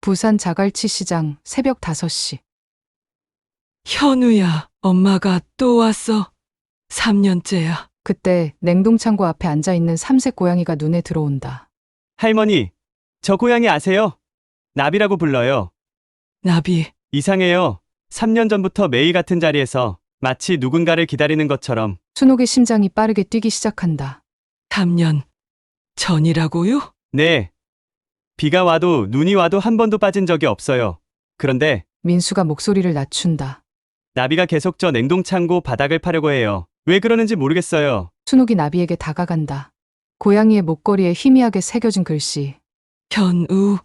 부산 자갈치 시장 새벽 5시. 현우야, 엄마가 또 왔어. 3년째야. 그때 냉동창고 앞에 앉아있는 삼색 고양이가 눈에 들어온다. 할머니, 저 고양이 아세요? 나비라고 불러요. 나비, 이상해요. 3년 전부터 매일 같은 자리에서 마치 누군가를 기다리는 것처럼. 순옥의 심장이 빠르게 뛰기 시작한다. 3년 전이라고요? 네. 비가 와도 눈이 와도 한 번도 빠진 적이 없어요. 그런데 민수가 목소리를 낮춘다. 나비가 계속 저 냉동창고 바닥을 파려고 해요. 왜 그러는지 모르겠어요. 순옥이 나비에게 다가간다. 고양이의 목걸이에 희미하게 새겨진 글씨. 현우,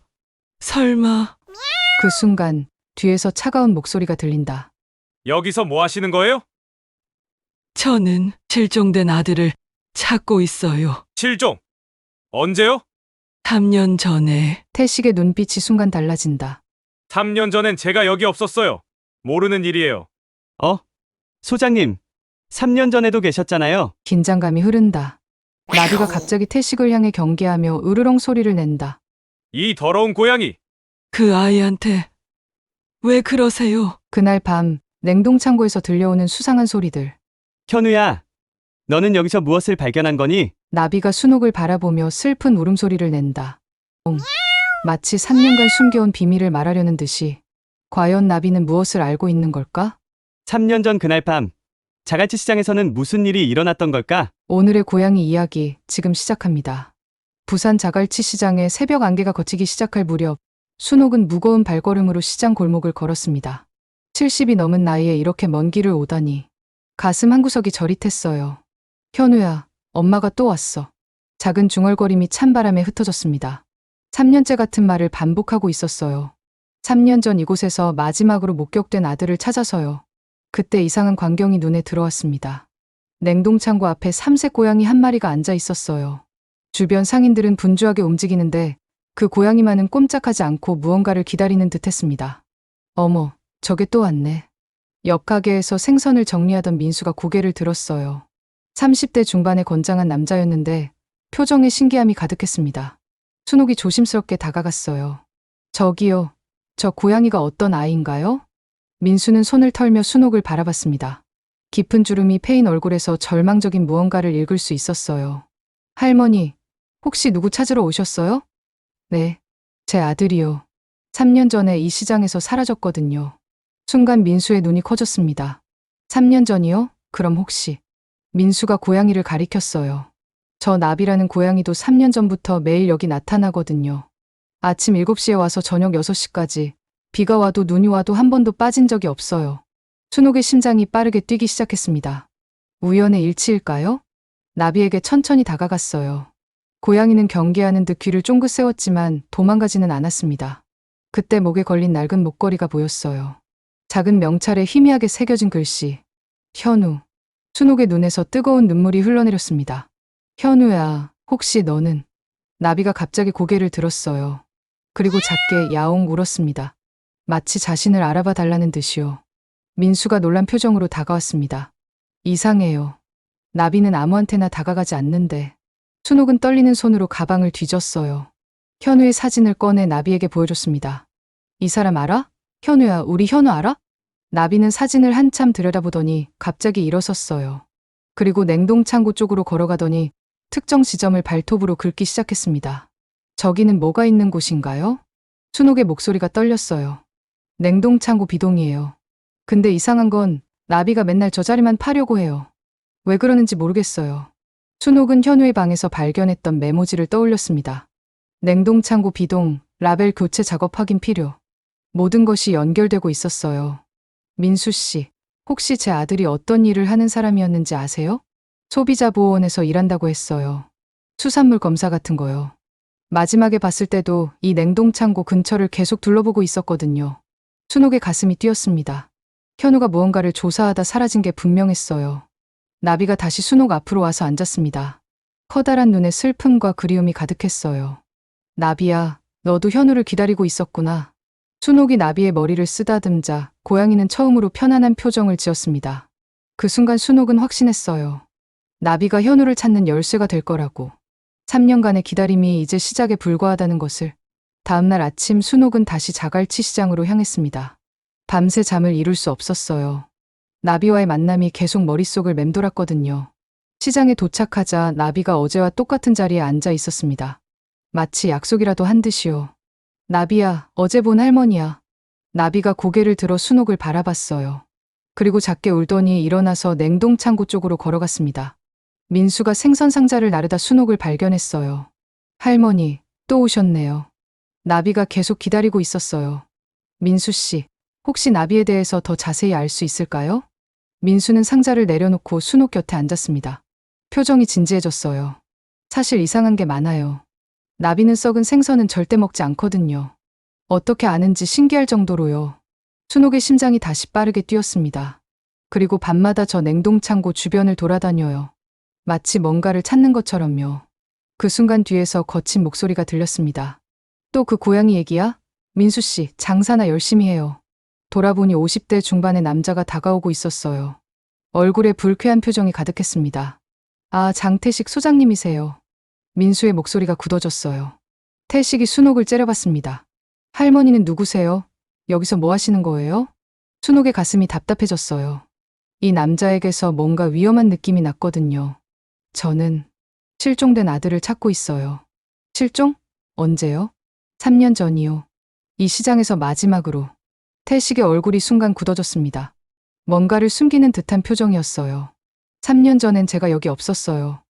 설마. 그 순간 뒤에서 차가운 목소리가 들린다. 여기서 뭐 하시는 거예요? 저는 실종된 아들을 찾고 있어요. 실종. 언제요? 3년 전에. 태식의 눈빛이 순간 달라진다. 3년 전엔 제가 여기 없었어요. 모르는 일이에요. 소장님, 3년 전에도 계셨잖아요. 긴장감이 흐른다. 나비가 갑자기 태식을 향해 경계하며 으르렁 소리를 낸다. 이 더러운 고양이. 그 아이한테 왜 그러세요? 그날 밤 냉동창고에서 들려오는 수상한 소리들. 현우야, 너는 여기서 무엇을 발견한 거니? 나비가 순옥을 바라보며 슬픈 울음소리를 낸다. 마치 3년간 숨겨온 비밀을 말하려는 듯이. 과연 나비는 무엇을 알고 있는 걸까? 3년 전 그날 밤, 자갈치 시장에서는 무슨 일이 일어났던 걸까? 오늘의 고양이 이야기 지금 시작합니다. 부산 자갈치 시장에 새벽 안개가 걷히기 시작할 무렵 순옥은 무거운 발걸음으로 시장 골목을 걸었습니다. 70이 넘은 나이에 이렇게 먼 길을 오다니. 가슴 한구석이 저릿했어요. 현우야, 엄마가 또 왔어. 작은 중얼거림이 찬바람에 흩어졌습니다. 3년째 같은 말을 반복하고 있었어요. 3년 전 이곳에서 마지막으로 목격된 아들을 찾아서요. 그때 이상한 광경이 눈에 들어왔습니다. 냉동창고 앞에 삼색 고양이 한 마리가 앉아 있었어요. 주변 상인들은 분주하게 움직이는데 그 고양이만은 꼼짝하지 않고 무언가를 기다리는 듯했습니다. 어머, 저게 또 왔네. 옆 가게에서 생선을 정리하던 민수가 고개를 들었어요. 30대 중반의 건장한 남자였는데 표정에 신기함이 가득했습니다. 순옥이 조심스럽게 다가갔어요. 저기요, 저 고양이가 어떤 아이인가요? 민수는 손을 털며 순옥을 바라봤습니다. 깊은 주름이 패인 얼굴에서 절망적인 무언가를 읽을 수 있었어요. 할머니, 혹시 누구 찾으러 오셨어요? 네, 제 아들이요. 3년 전에 이 시장에서 사라졌거든요. 순간 민수의 눈이 커졌습니다. 3년 전이요? 그럼 혹시. 민수가 고양이를 가리켰어요. 저 나비라는 고양이도 3년 전부터 매일 여기 나타나거든요. 아침 7시에 와서 저녁 6시까지. 비가 와도 눈이 와도 한 번도 빠진 적이 없어요. 순옥의 심장이 빠르게 뛰기 시작했습니다. 우연의 일치일까요? 나비에게 천천히 다가갔어요. 고양이는 경계하는 듯 귀를 쫑긋 세웠지만 도망가지는 않았습니다. 그때 목에 걸린 낡은 목걸이가 보였어요. 작은 명찰에 희미하게 새겨진 글씨. 현우. 순옥의 눈에서 뜨거운 눈물이 흘러내렸습니다. 현우야, 혹시 너는? 나비가 갑자기 고개를 들었어요. 그리고 작게 야옹 울었습니다. 마치 자신을 알아봐 달라는 듯이요. 민수가 놀란 표정으로 다가왔습니다. 이상해요. 나비는 아무한테나 다가가지 않는데. 순옥은 떨리는 손으로 가방을 뒤졌어요. 현우의 사진을 꺼내 나비에게 보여줬습니다. 이 사람 알아? 현우야, 우리 현우 알아? 나비는 사진을 한참 들여다보더니 갑자기 일어섰어요. 그리고 냉동창고 쪽으로 걸어가더니 특정 지점을 발톱으로 긁기 시작했습니다. 저기는 뭐가 있는 곳인가요? 순옥의 목소리가 떨렸어요. 냉동창고 비동이에요. 근데 이상한 건 나비가 맨날 저 자리만 파려고 해요. 왜 그러는지 모르겠어요. 순옥은 현우의 방에서 발견했던 메모지를 떠올렸습니다. 냉동창고 비동, 라벨 교체 작업 확인 필요. 모든 것이 연결되고 있었어요. 민수 씨, 혹시 제 아들이 어떤 일을 하는 사람이었는지 아세요? 소비자 보호원에서 일한다고 했어요. 수산물 검사 같은 거요. 마지막에 봤을 때도 이 냉동창고 근처를 계속 둘러보고 있었거든요. 순옥의 가슴이 뛰었습니다. 현우가 무언가를 조사하다 사라진 게 분명했어요. 나비가 다시 순옥 앞으로 와서 앉았습니다. 커다란 눈에 슬픔과 그리움이 가득했어요. 나비야, 너도 현우를 기다리고 있었구나. 순옥이 나비의 머리를 쓰다듬자 고양이는 처음으로 편안한 표정을 지었습니다. 그 순간 순옥은 확신했어요. 나비가 현우를 찾는 열쇠가 될 거라고. 3년간의 기다림이 이제 시작에 불과하다는 것을. 다음날 아침 순옥은 다시 자갈치 시장으로 향했습니다. 밤새 잠을 이룰 수 없었어요. 나비와의 만남이 계속 머릿속을 맴돌았거든요. 시장에 도착하자 나비가 어제와 똑같은 자리에 앉아 있었습니다. 마치 약속이라도 한 듯이요. 나비야, 어제 본 할머니야. 나비가 고개를 들어 순옥을 바라봤어요. 그리고 작게 울더니 일어나서 냉동창고 쪽으로 걸어갔습니다. 민수가 생선 상자를 나르다 순옥을 발견했어요. 할머니, 또 오셨네요. 나비가 계속 기다리고 있었어요. 민수 씨, 혹시 나비에 대해서 더 자세히 알 수 있을까요? 민수는 상자를 내려놓고 순옥 곁에 앉았습니다. 표정이 진지해졌어요. 사실 이상한 게 많아요. 나비는 썩은 생선은 절대 먹지 않거든요. 어떻게 아는지 신기할 정도로요. 순옥의 심장이 다시 빠르게 뛰었습니다. 그리고 밤마다 저 냉동창고 주변을 돌아다녀요. 마치 뭔가를 찾는 것처럼요. 그 순간 뒤에서 거친 목소리가 들렸습니다. 또 그 고양이 얘기야? 민수 씨, 장사나 열심히 해요. 돌아보니 50대 중반의 남자가 다가오고 있었어요. 얼굴에 불쾌한 표정이 가득했습니다. 아, 장태식 소장님이세요. 민수의 목소리가 굳어졌어요. 태식이 순옥을 째려봤습니다. 할머니는 누구세요? 여기서 뭐 하시는 거예요? 순옥의 가슴이 답답해졌어요. 이 남자에게서 뭔가 위험한 느낌이 났거든요. 저는 실종된 아들을 찾고 있어요. 실종? 언제요? 3년 전이요. 이 시장에서 마지막으로. 태식의 얼굴이 순간 굳어졌습니다. 뭔가를 숨기는 듯한 표정이었어요. 3년 전엔 제가 여기 없었어요.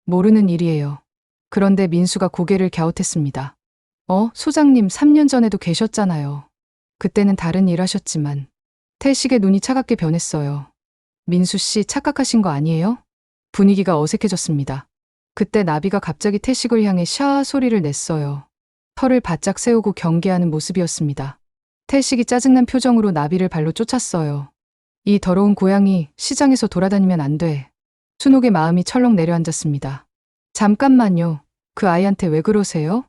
모르는 일이에요. 그런데 민수가 고개를 갸웃했습니다. 소장님 3년 전에도 계셨잖아요. 그때는 다른 일 하셨지만. 태식의 눈이 차갑게 변했어요. 민수 씨 착각하신 거 아니에요? 분위기가 어색해졌습니다. 그때 나비가 갑자기 태식을 향해 샤 소리를 냈어요. 털을 바짝 세우고 경계하는 모습이었습니다. 태식이 짜증난 표정으로 나비를 발로 쫓았어요. 이 더러운 고양이, 시장에서 돌아다니면 안 돼. 순옥의 마음이 철렁 내려앉았습니다. 잠깐만요. 그 아이한테 왜 그러세요?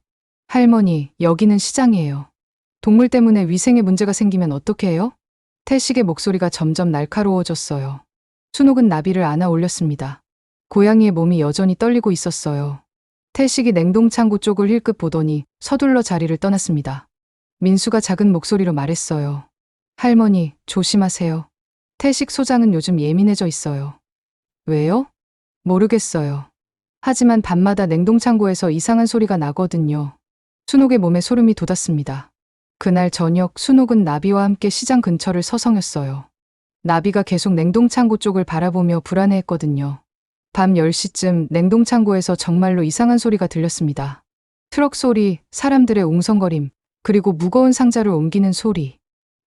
할머니, 여기는 시장이에요. 동물 때문에 위생에 문제가 생기면 어떻게 해요? 태식의 목소리가 점점 날카로워졌어요. 순옥은 나비를 안아 올렸습니다. 고양이의 몸이 여전히 떨리고 있었어요. 태식이 냉동창고 쪽을 힐끗 보더니 서둘러 자리를 떠났습니다. 민수가 작은 목소리로 말했어요. 할머니, 조심하세요. 태식 소장은 요즘 예민해져 있어요. 왜요? 모르겠어요. 하지만 밤마다 냉동창고에서 이상한 소리가 나거든요. 순옥의 몸에 소름이 돋았습니다. 그날 저녁 순옥은 나비와 함께 시장 근처를 서성였어요. 나비가 계속 냉동창고 쪽을 바라보며 불안해했거든요. 밤 10시쯤 냉동창고에서 정말로 이상한 소리가 들렸습니다. 트럭 소리, 사람들의 웅성거림, 그리고 무거운 상자를 옮기는 소리.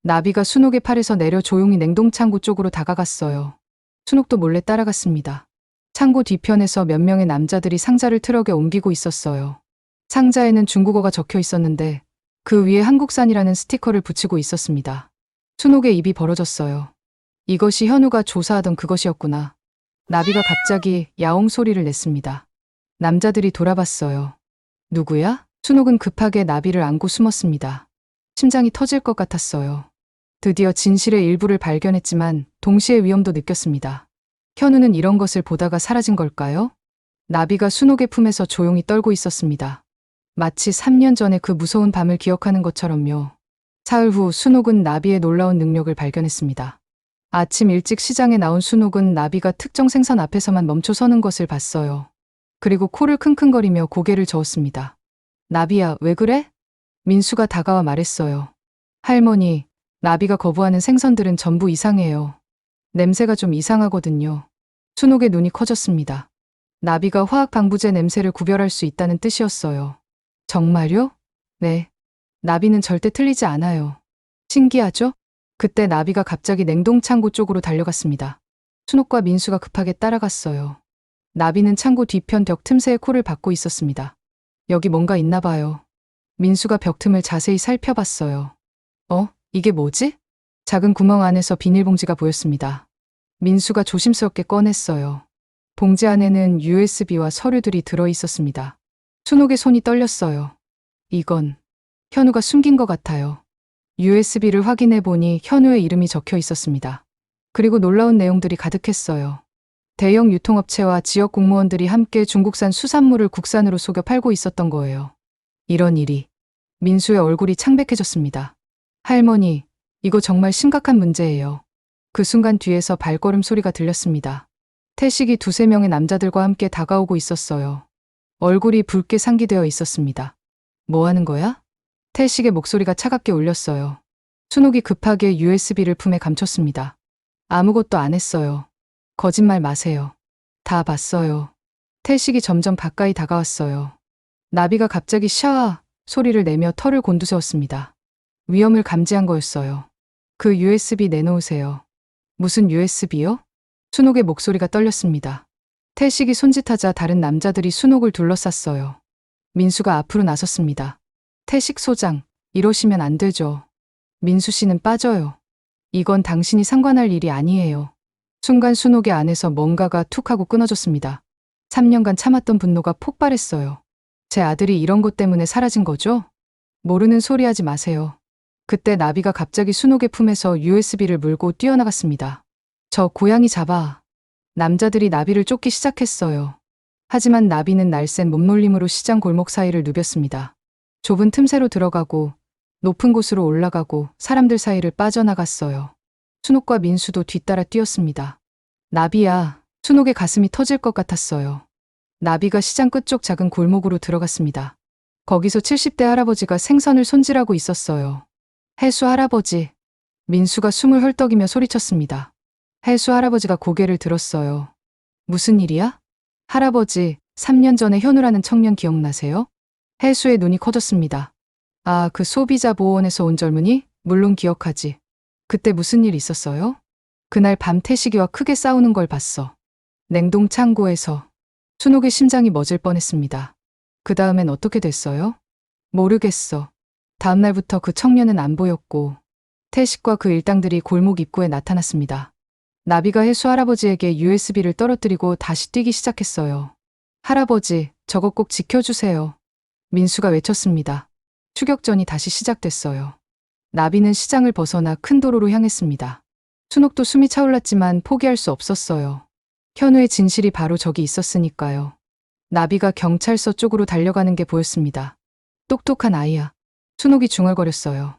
나비가 순옥의 팔에서 내려 조용히 냉동창고 쪽으로 다가갔어요. 순옥도 몰래 따라갔습니다. 창고 뒤편에서 몇 명의 남자들이 상자를 트럭에 옮기고 있었어요. 상자에는 중국어가 적혀 있었는데 그 위에 한국산이라는 스티커를 붙이고 있었습니다. 순옥의 입이 벌어졌어요. 이것이 현우가 조사하던 그것이었구나. 나비가 갑자기 야옹 소리를 냈습니다. 남자들이 돌아봤어요. 누구야? 순옥은 급하게 나비를 안고 숨었습니다. 심장이 터질 것 같았어요. 드디어 진실의 일부를 발견했지만 동시에 위험도 느꼈습니다. 현우는 이런 것을 보다가 사라진 걸까요? 나비가 순옥의 품에서 조용히 떨고 있었습니다. 마치 3년 전에 그 무서운 밤을 기억하는 것처럼요. 사흘 후 순옥은 나비의 놀라운 능력을 발견했습니다. 아침 일찍 시장에 나온 순옥은 나비가 특정 생선 앞에서만 멈춰 서는 것을 봤어요. 그리고 코를 킁킁거리며 고개를 저었습니다. 나비야, 왜 그래? 민수가 다가와 말했어요. 할머니, 나비가 거부하는 생선들은 전부 이상해요. 냄새가 좀 이상하거든요. 순옥의 눈이 커졌습니다. 나비가 화학 방부제 냄새를 구별할 수 있다는 뜻이었어요. 정말요? 네. 나비는 절대 틀리지 않아요. 신기하죠? 그때 나비가 갑자기 냉동창고 쪽으로 달려갔습니다. 순옥과 민수가 급하게 따라갔어요. 나비는 창고 뒤편 벽 틈새에 코를 박고 있었습니다. 여기 뭔가 있나 봐요. 민수가 벽 틈을 자세히 살펴봤어요. 이게 뭐지? 작은 구멍 안에서 비닐봉지가 보였습니다. 민수가 조심스럽게 꺼냈어요. 봉지 안에는 USB와 서류들이 들어 있었습니다. 순옥의 손이 떨렸어요. 이건 현우가 숨긴 것 같아요. USB를 확인해 보니 현우의 이름이 적혀 있었습니다. 그리고 놀라운 내용들이 가득했어요. 대형 유통업체와 지역 공무원들이 함께 중국산 수산물을 국산으로 속여 팔고 있었던 거예요. 이런 일이 민수의 얼굴이 창백해졌습니다. 할머니, 이거 정말 심각한 문제예요. 그 순간 뒤에서 발걸음 소리가 들렸습니다. 태식이 두세 명의 남자들과 함께 다가오고 있었어요. 얼굴이 붉게 상기되어 있었습니다. 뭐 하는 거야? 태식의 목소리가 차갑게 울렸어요. 순옥이 급하게 USB를 품에 감췄습니다. 아무것도 안 했어요. 거짓말 마세요. 다 봤어요. 태식이 점점 가까이 다가왔어요. 나비가 갑자기 샤아 소리를 내며 털을 곤두세웠습니다. 위험을 감지한 거였어요. 그 USB 내놓으세요. 무슨 USB요? 순옥의 목소리가 떨렸습니다. 태식이 손짓하자 다른 남자들이 순옥을 둘러쌌어요. 민수가 앞으로 나섰습니다. 태식 소장, 이러시면 안 되죠. 민수 씨는 빠져요. 이건 당신이 상관할 일이 아니에요. 순간 순옥의 안에서 뭔가가 툭 하고 끊어졌습니다. 3년간 참았던 분노가 폭발했어요. 제 아들이 이런 것 때문에 사라진 거죠? 모르는 소리 하지 마세요. 그때 나비가 갑자기 순옥의 품에서 USB를 물고 뛰어나갔습니다. 저 고양이 잡아. 남자들이 나비를 쫓기 시작했어요. 하지만 나비는 날쌘 몸놀림으로 시장 골목 사이를 누볐습니다. 좁은 틈새로 들어가고 높은 곳으로 올라가고 사람들 사이를 빠져나갔어요. 순옥과 민수도 뒤따라 뛰었습니다. 나비야, 순옥의 가슴이 터질 것 같았어요. 나비가 시장 끝쪽 작은 골목으로 들어갔습니다. 거기서 70대 할아버지가 생선을 손질하고 있었어요. 해수 할아버지. 민수가 숨을 헐떡이며 소리쳤습니다. 해수 할아버지가 고개를 들었어요. 무슨 일이야? 할아버지, 3년 전에 현우라는 청년 기억나세요? 해수의 눈이 커졌습니다. 아, 그 소비자 보호원에서 온 젊은이? 물론 기억하지. 그때 무슨 일 있었어요? 그날 밤 태식이와 크게 싸우는 걸 봤어. 냉동 창고에서. 순옥의 심장이 멎을 뻔했습니다. 그 다음엔 어떻게 됐어요? 모르겠어. 다음 날부터 그 청년은 안 보였고 태식과 그 일당들이 골목 입구에 나타났습니다. 나비가 해수 할아버지에게 USB를 떨어뜨리고 다시 뛰기 시작했어요. 할아버지, 저거 꼭 지켜주세요. 민수가 외쳤습니다. 추격전이 다시 시작됐어요. 나비는 시장을 벗어나 큰 도로로 향했습니다. 순옥도 숨이 차올랐지만 포기할 수 없었어요. 현우의 진실이 바로 저기 있었으니까요. 나비가 경찰서 쪽으로 달려가는 게 보였습니다. 똑똑한 아이야. 순옥이 중얼거렸어요.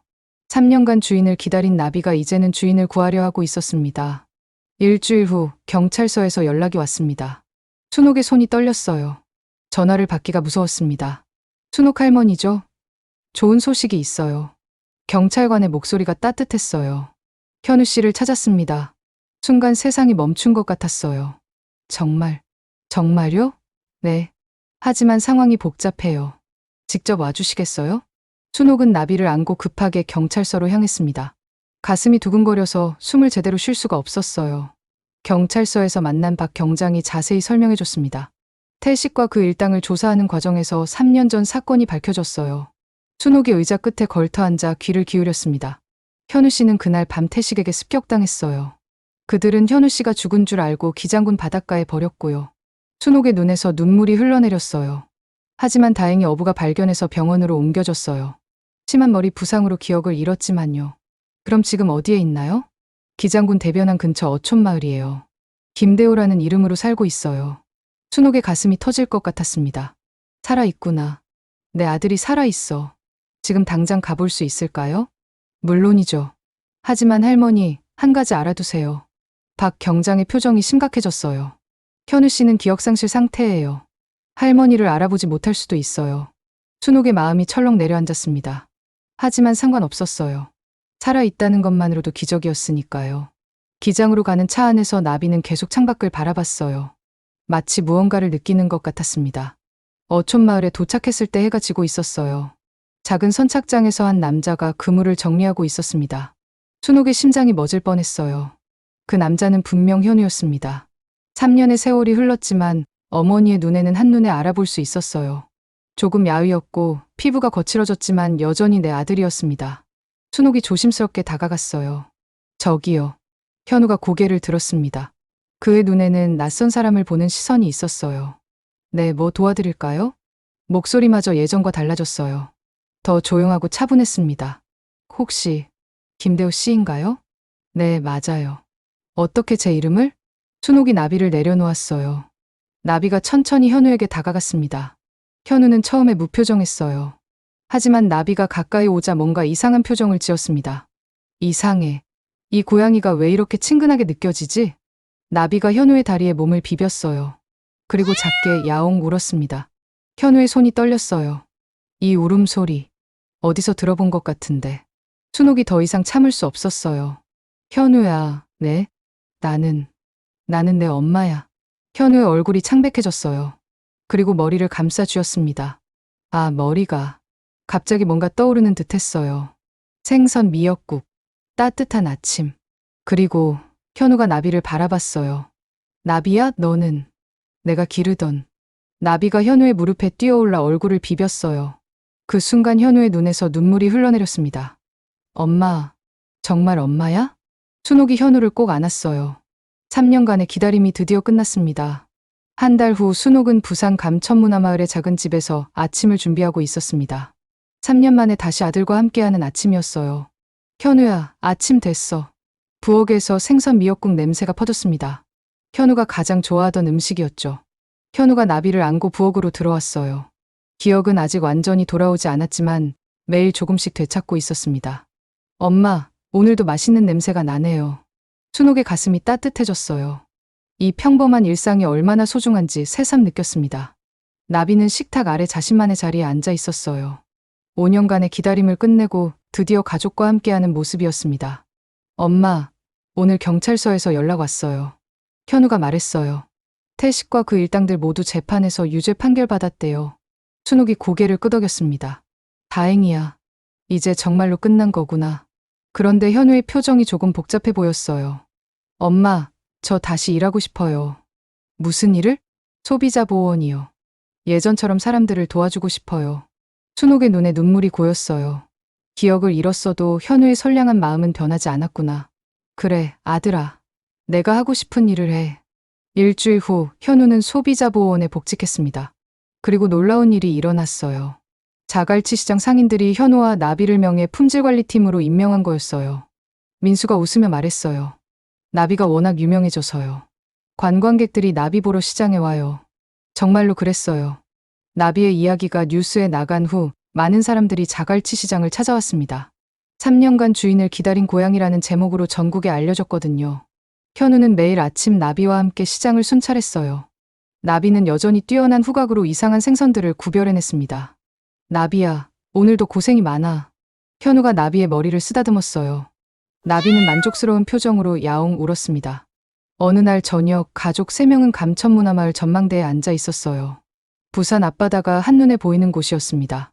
3년간 주인을 기다린 나비가 이제는 주인을 구하려 하고 있었습니다. 일주일 후 경찰서에서 연락이 왔습니다. 순옥의 손이 떨렸어요. 전화를 받기가 무서웠습니다. 순옥 할머니죠? 좋은 소식이 있어요. 경찰관의 목소리가 따뜻했어요. 현우 씨를 찾았습니다. 순간 세상이 멈춘 것 같았어요. 정말요? 네. 하지만 상황이 복잡해요. 직접 와주시겠어요? 순옥은 나비를 안고 급하게 경찰서로 향했습니다. 가슴이 두근거려서 숨을 제대로 쉴 수가 없었어요. 경찰서에서 만난 박 경장이 자세히 설명해줬습니다. 태식과 그 일당을 조사하는 과정에서 3년 전 사건이 밝혀졌어요. 순옥이 의자 끝에 걸터앉아 귀를 기울였습니다. 현우 씨는 그날 밤 태식에게 습격당했어요. 그들은 현우 씨가 죽은 줄 알고 기장군 바닷가에 버렸고요. 순옥의 눈에서 눈물이 흘러내렸어요. 하지만 다행히 어부가 발견해서 병원으로 옮겨졌어요. 심한 머리 부상으로 기억을 잃었지만요. 그럼 지금 어디에 있나요? 기장군 대변한 근처 어촌마을이에요. 김대호라는 이름으로 살고 있어요. 순옥의 가슴이 터질 것 같았습니다. 살아있구나. 내 아들이 살아있어. 지금 당장 가볼 수 있을까요? 물론이죠. 하지만 할머니, 한 가지 알아두세요. 박 경장의 표정이 심각해졌어요. 현우 씨는 기억상실 상태예요. 할머니를 알아보지 못할 수도 있어요. 순옥의 마음이 철렁 내려앉았습니다. 하지만 상관없었어요. 살아있다는 것만으로도 기적이었으니까요. 기장으로 가는 차 안에서 나비는 계속 창밖을 바라봤어요. 마치 무언가를 느끼는 것 같았습니다. 어촌마을에 도착했을 때 해가 지고 있었어요. 작은 선착장에서 한 남자가 그물을 정리하고 있었습니다. 순옥의 심장이 멎을 뻔했어요. 그 남자는 분명 현우였습니다. 3년의 세월이 흘렀지만 어머니의 눈에는 한눈에 알아볼 수 있었어요. 조금 야위었고 피부가 거칠어졌지만 여전히 내 아들이었습니다. 순옥이 조심스럽게 다가갔어요. 저기요. 현우가 고개를 들었습니다. 그의 눈에는 낯선 사람을 보는 시선이 있었어요. 네, 뭐 도와드릴까요? 목소리마저 예전과 달라졌어요. 더 조용하고 차분했습니다. 혹시 김대호 씨인가요? 네, 맞아요. 어떻게 제 이름을? 순옥이 나비를 내려놓았어요. 나비가 천천히 현우에게 다가갔습니다. 현우는 처음에 무표정했어요. 하지만 나비가 가까이 오자 뭔가 이상한 표정을 지었습니다. 이상해. 이 고양이가 왜 이렇게 친근하게 느껴지지? 나비가 현우의 다리에 몸을 비볐어요. 그리고 작게 야옹 울었습니다. 현우의 손이 떨렸어요. 이 울음소리. 어디서 들어본 것 같은데. 순옥이 더 이상 참을 수 없었어요. 현우야, 네? 나는 내 엄마야. 현우의 얼굴이 창백해졌어요. 그리고 머리를 감싸 쥐었습니다. 아, 머리가. 갑자기 뭔가 떠오르는 듯 했어요. 생선 미역국. 따뜻한 아침. 그리고 현우가 나비를 바라봤어요. 나비야, 너는 내가 기르던. 나비가 현우의 무릎에 뛰어올라 얼굴을 비볐어요. 그 순간 현우의 눈에서 눈물이 흘러내렸습니다. 엄마, 정말 엄마야? 순옥이 현우를 꼭 안았어요. 3년간의 기다림이 드디어 끝났습니다. 한 달 후 순옥은 부산 감천문화마을의 작은 집에서 아침을 준비하고 있었습니다. 3년 만에 다시 아들과 함께하는 아침이었어요. 현우야, 아침 됐어. 부엌에서 생선 미역국 냄새가 퍼졌습니다. 현우가 가장 좋아하던 음식이었죠. 현우가 나비를 안고 부엌으로 들어왔어요. 기억은 아직 완전히 돌아오지 않았지만 매일 조금씩 되찾고 있었습니다. 엄마, 오늘도 맛있는 냄새가 나네요. 순옥의 가슴이 따뜻해졌어요. 이 평범한 일상이 얼마나 소중한지 새삼 느꼈습니다. 나비는 식탁 아래 자신만의 자리에 앉아 있었어요. 5년간의 기다림을 끝내고 드디어 가족과 함께하는 모습이었습니다. 엄마, 오늘 경찰서에서 연락 왔어요. 현우가 말했어요. 태식과 그 일당들 모두 재판에서 유죄 판결받았대요. 순옥이 고개를 끄덕였습니다. 다행이야. 이제 정말로 끝난 거구나. 그런데 현우의 표정이 조금 복잡해 보였어요. 엄마, 저 다시 일하고 싶어요. 무슨 일을? 소비자 보호원이요. 예전처럼 사람들을 도와주고 싶어요. 순옥의 눈에 눈물이 고였어요. 기억을 잃었어도 현우의 선량한 마음은 변하지 않았구나. 그래, 아들아. 내가 하고 싶은 일을 해. 일주일 후 현우는 소비자 보호원에 복직했습니다. 그리고 놀라운 일이 일어났어요. 자갈치 시장 상인들이 현우와 나비를 명예 품질관리팀으로 임명한 거였어요. 민수가 웃으며 말했어요. 나비가 워낙 유명해져서요. 관광객들이 나비 보러 시장에 와요. 정말로 그랬어요. 나비의 이야기가 뉴스에 나간 후 많은 사람들이 자갈치 시장을 찾아왔습니다. 3년간 주인을 기다린 고양이라는 제목으로 전국에 알려졌거든요. 현우는 매일 아침 나비와 함께 시장을 순찰했어요. 나비는 여전히 뛰어난 후각으로 이상한 생선들을 구별해냈습니다. 나비야, 오늘도 고생이 많아. 현우가 나비의 머리를 쓰다듬었어요. 나비는 만족스러운 표정으로 야옹 울었습니다. 어느 날 저녁 가족 3명은 감천문화마을 전망대에 앉아 있었어요. 부산 앞바다가 한눈에 보이는 곳이었습니다.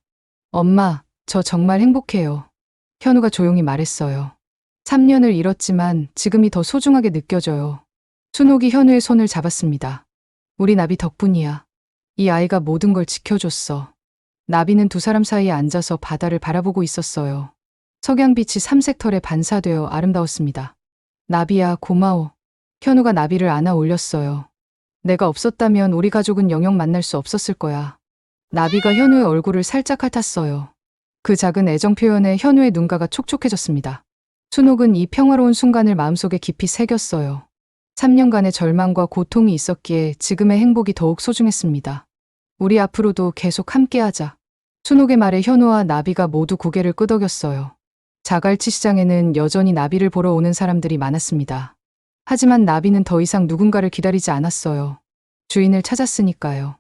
엄마, 저 정말 행복해요. 현우가 조용히 말했어요. 3년을 잃었지만 지금이 더 소중하게 느껴져요. 순옥이 현우의 손을 잡았습니다. 우리 나비 덕분이야. 이 아이가 모든 걸 지켜줬어. 나비는 두 사람 사이에 앉아서 바다를 바라보고 있었어요. 석양빛이 삼색털에 반사되어 아름다웠습니다. 나비야, 고마워. 현우가 나비를 안아 올렸어요. 내가 없었다면 우리 가족은 영영 만날 수 없었을 거야. 나비가 현우의 얼굴을 살짝 핥았어요. 그 작은 애정 표현에 현우의 눈가가 촉촉해졌습니다. 순옥은 이 평화로운 순간을 마음속에 깊이 새겼어요. 3년간의 절망과 고통이 있었기에 지금의 행복이 더욱 소중했습니다. 우리 앞으로도 계속 함께하자. 순옥의 말에 현우와 나비가 모두 고개를 끄덕였어요. 자갈치 시장에는 여전히 나비를 보러 오는 사람들이 많았습니다. 하지만 나비는 더 이상 누군가를 기다리지 않았어요. 주인을 찾았으니까요.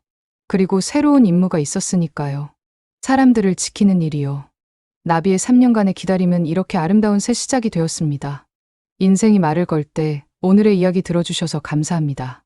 그리고 새로운 임무가 있었으니까요. 사람들을 지키는 일이요. 나비의 3년간의 기다림은 이렇게 아름다운 새 시작이 되었습니다. 인생이 말을 걸 때 오늘의 이야기 들어주셔서 감사합니다.